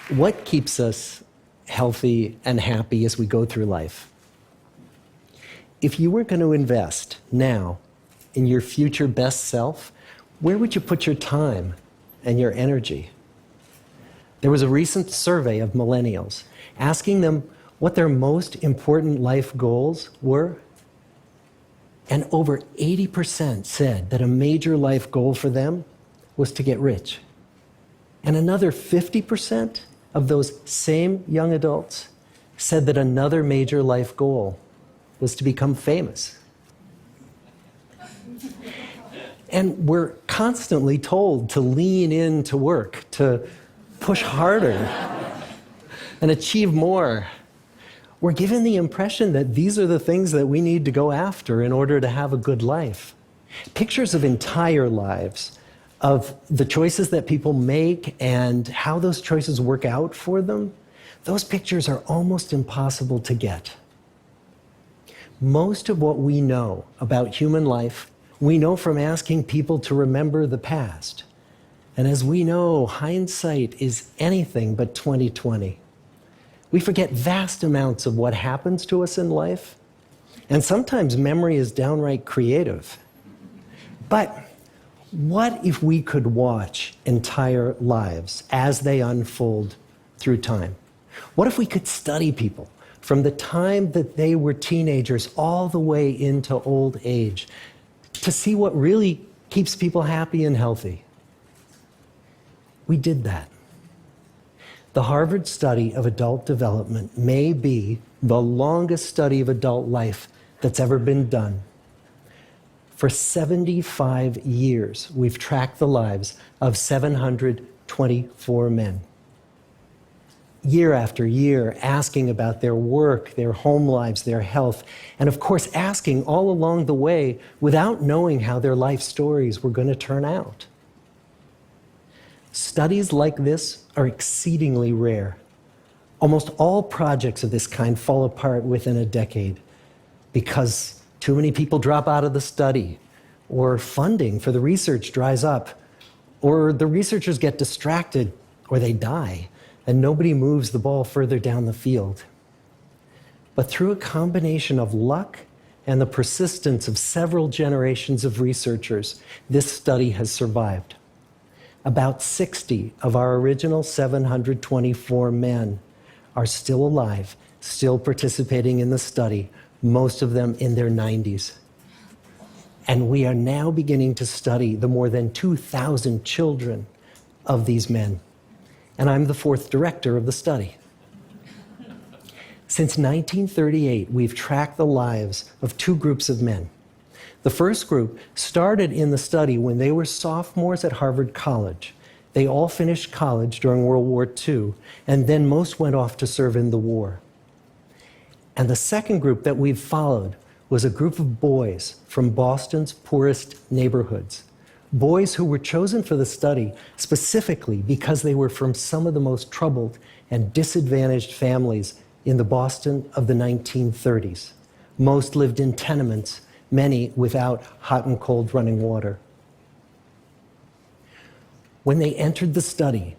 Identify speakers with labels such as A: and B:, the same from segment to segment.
A: What keeps us healthy and happy as we go through life? If you were going to invest now in your future best self, where would you put your time and your energy? There was a recent survey of millennials asking them what their most important life goals were. And over 80% said that a major life goal for them was to get rich. And another 50% of those same young adults said that another major life goal was to become famous. And we're constantly told to lean into work, to push harder and achieve more. We're given the impression that these are the things that we need to go after in order to have a good life. Pictures of entire lives, of the choices that people make and how those choices work out for them, those pictures are almost impossible to get. Most of what we know about human life, we know from asking people to remember the past. And as we know, hindsight is anything but 20/20. We forget vast amounts of what happens to us in life, and sometimes memory is downright creative. But what if we could watch entire lives as they unfold through time? What if we could study people from the time that they were teenagers all the way into old age to see what really keeps people happy and healthy? We did that. The Harvard study of adult development may be the longest study of adult life that's ever been done. For 75 years, we've tracked the lives of 724 men. Year after year, asking about their work, their home lives, their health, and of course, asking all along the way without knowing how their life stories were going to turn out. Studies like this are exceedingly rare. Almost all projects of this kind fall apart within a decade because too many people drop out of the study, or funding for the research dries up, or the researchers get distracted, or they die, and nobody moves the ball further down the field. But through a combination of luck and the persistence of several generations of researchers, this study has survived. About 60 of our original 724 men are still alive, still participating in the study, most of them in their 90s. And we are now beginning to study the more than 2,000 children of these men. And I'm the fourth director of the study. Since 1938, we've tracked the lives of two groups of men. The first group started in the study when they were sophomores at Harvard College. They all finished college during World War II, and then most went off to serve in the war. And the second group that we've followed was a group of boys from Boston's poorest neighborhoods. Boys who were chosen for the study specifically because they were from some of the most troubled and disadvantaged families in the Boston of the 1930s. Most lived in tenements, many without hot and cold running water. When they entered the study,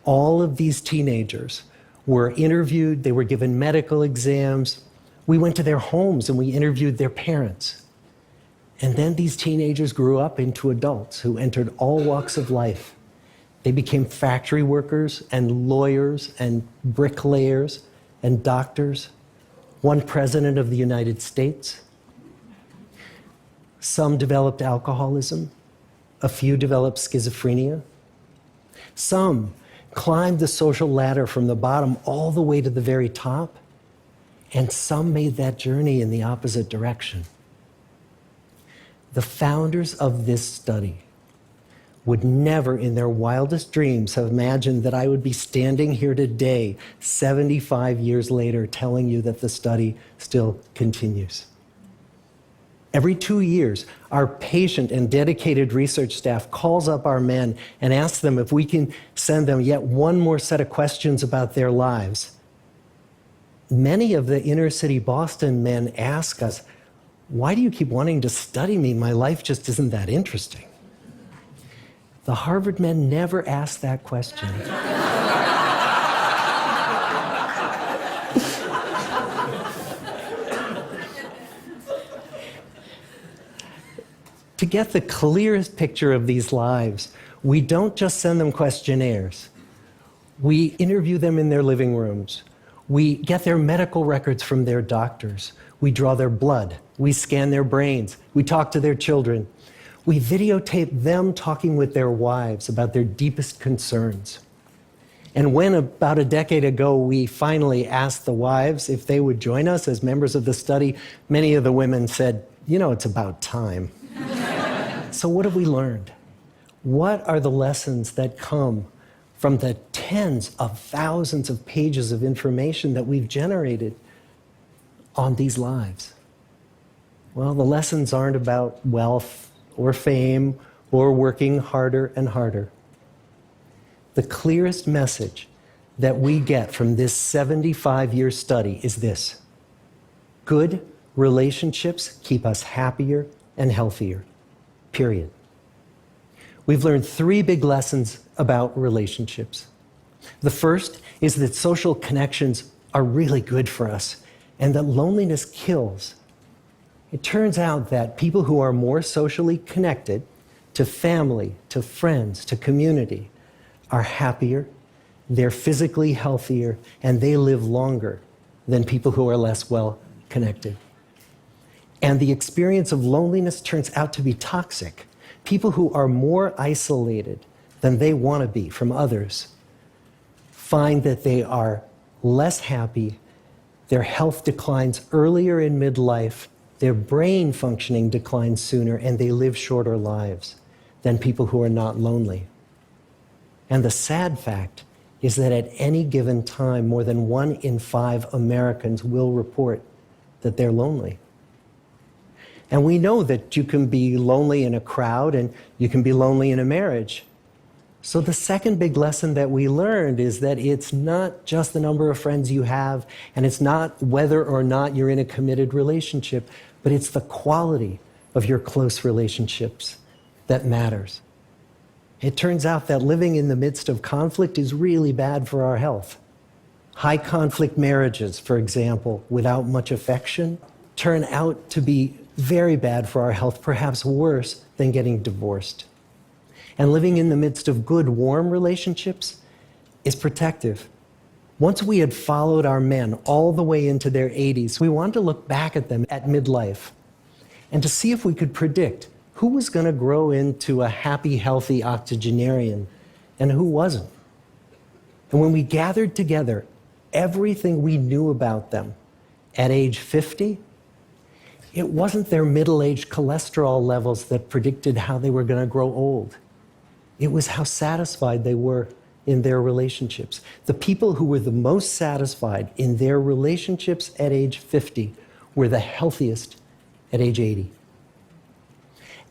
A: all of these teenagers were interviewed, they were given medical exams. We went to their homes and we interviewed their parents. And then these teenagers grew up into adults who entered all walks of life. They became factory workers and lawyers and bricklayers and doctors, one president of the United States. Some developed alcoholism, a few developed schizophrenia. Some climbed the social ladder from the bottom all the way to the very top, and some made that journey in the opposite direction. The founders of this study would never in their wildest dreams have imagined that I would be standing here today, 75 years later, telling you that the study still continues. Every 2 years, our patient and dedicated research staff calls up our men and asks them if we can send them yet one more set of questions about their lives. Many of the inner city Boston men ask us, "Why do you keep wanting to study me? My life just isn't that interesting." The Harvard men never asked that question. To get the clearest picture of these lives, we don't just send them questionnaires. We interview them in their living rooms. We get their medical records from their doctors. We draw their blood. We scan their brains. We talk to their children. We videotape them talking with their wives about their deepest concerns. And when, about a decade ago, we finally asked the wives if they would join us as members of the study, many of the women said, "You know, it's about time." So what have we learned? What are the lessons that come from the tens of thousands of pages of information that we've generated on these lives? Well, the lessons aren't about wealth or fame or working harder and harder. The clearest message that we get from this 75-year study is this: good relationships keep us happier and healthier, period. We've learned 3 big lessons about relationships. The first is that social connections are really good for us and that loneliness kills. It turns out that people who are more socially connected to family, to friends, to community are happier, they're physically healthier, and they live longer than people who are less well connected. And the experience of loneliness turns out to be toxic. People who are more isolated than they want to be from others find that they are less happy, their health declines earlier in midlife, their brain functioning declines sooner, and they live shorter lives than people who are not lonely. And the sad fact is that at any given time, more than 1 in 5 Americans will report that they're lonely. And we know that you can be lonely in a crowd and you can be lonely in a marriage. So the second big lesson that we learned is that it's not just the number of friends you have, and it's not whether or not you're in a committed relationship, but it's the quality of your close relationships that matters. It turns out that living in the midst of conflict is really bad for our health. High conflict marriages, for example, without much affection, turn out to be very bad for our health, perhaps worse than getting divorced. And living in the midst of good, warm relationships is protective. Once we had followed our men all the way into their 80s, we wanted to look back at them at midlife and to see if we could predict who was going to grow into a happy, healthy octogenarian and who wasn't. And when we gathered together everything we knew about them at age 50, it wasn't their middle-aged cholesterol levels that predicted how they were going to grow old. It was how satisfied they were in their relationships. The people who were the most satisfied in their relationships at age 50 were the healthiest at age 80.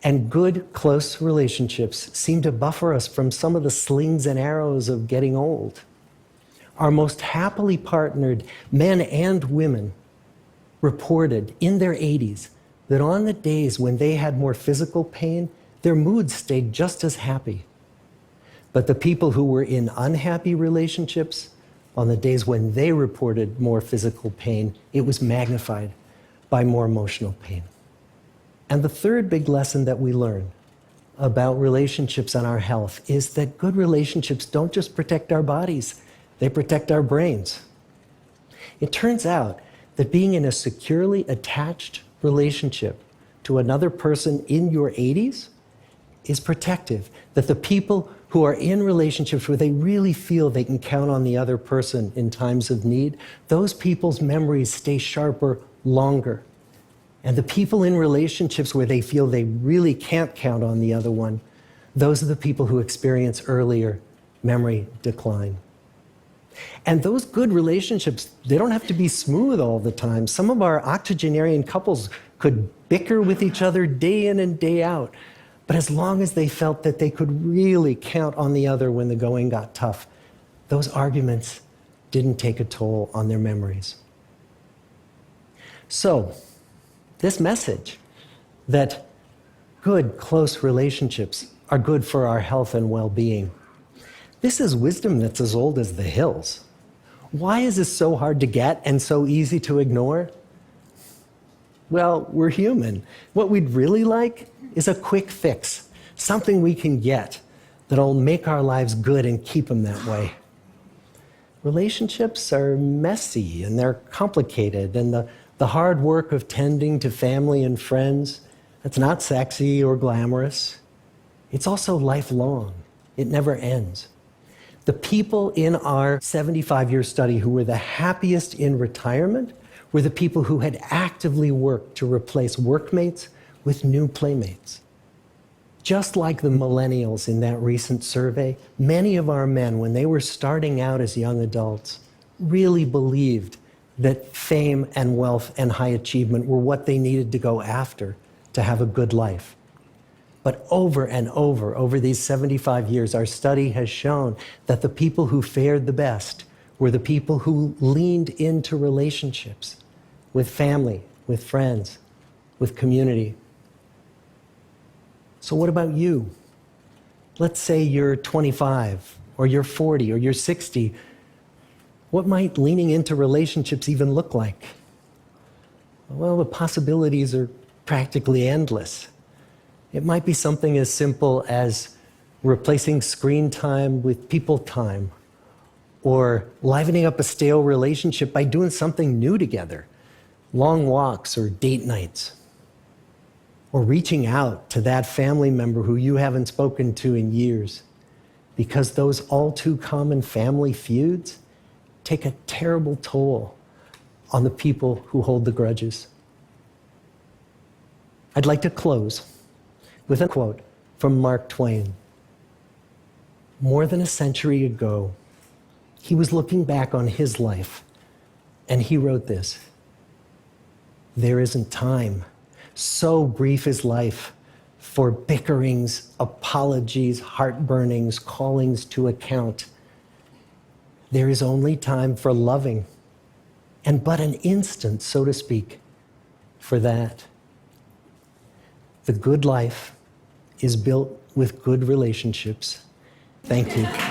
A: And good, close relationships seem to buffer us from some of the slings and arrows of getting old. Our most happily partnered men and women reported in their 80s that on the days when they had more physical pain, their moods stayed just as happy. But the people who were in unhappy relationships, on the days when they reported more physical pain, it was magnified by more emotional pain. And the third big lesson that we learn about relationships and our health is that good relationships don't just protect our bodies, they protect our brains. It turns out that being in a securely attached relationship to another person in your 80s is protective. That the people who are in relationships where they really feel they can count on the other person in times of need, those people's memories stay sharper longer. And the people in relationships where they feel they really can't count on the other one, those are the people who experience earlier memory decline. And those good relationships, they don't have to be smooth all the time. Some of our octogenarian couples could bicker with each other day in and day out. But as long as they felt that they could really count on the other when the going got tough, those arguments didn't take a toll on their memories. So, this message that good, close relationships are good for our health and well-being, this is wisdom that's as old as the hills. Why is this so hard to get and so easy to ignore? Well, we're human. What we'd really like is a quick fix, something we can get that'll make our lives good and keep them that way. Relationships are messy and they're complicated, and the hard work of tending to family and friends, that's not sexy or glamorous. It's also lifelong. It never ends. The people in our 75-year study who were the happiest in retirement were the people who had actively worked to replace workmates with new playmates. Just like the millennials in that recent survey, many of our men, when they were starting out as young adults, really believed that fame and wealth and high achievement were what they needed to go after to have a good life. But over and over these 75 years, our study has shown that the people who fared the best were the people who leaned into relationships with family, with friends, with community. So what about you? Let's say you're 25, or you're 40, or you're 60. What might leaning into relationships even look like? Well, the possibilities are practically endless. It might be something as simple as replacing screen time with people time, or livening up a stale relationship by doing something new together, long walks or date nights, or reaching out to that family member who you haven't spoken to in years, because those all too common family feuds take a terrible toll on the people who hold the grudges. I'd like to close with a quote from Mark Twain. More than a century ago, he was looking back on his life, and he wrote this: "There isn't time, so brief is life, for bickerings, apologies, heartburnings, callings to account. There is only time for loving, and but an instant, so to speak, for that. The good life is built with good relationships." Thank you.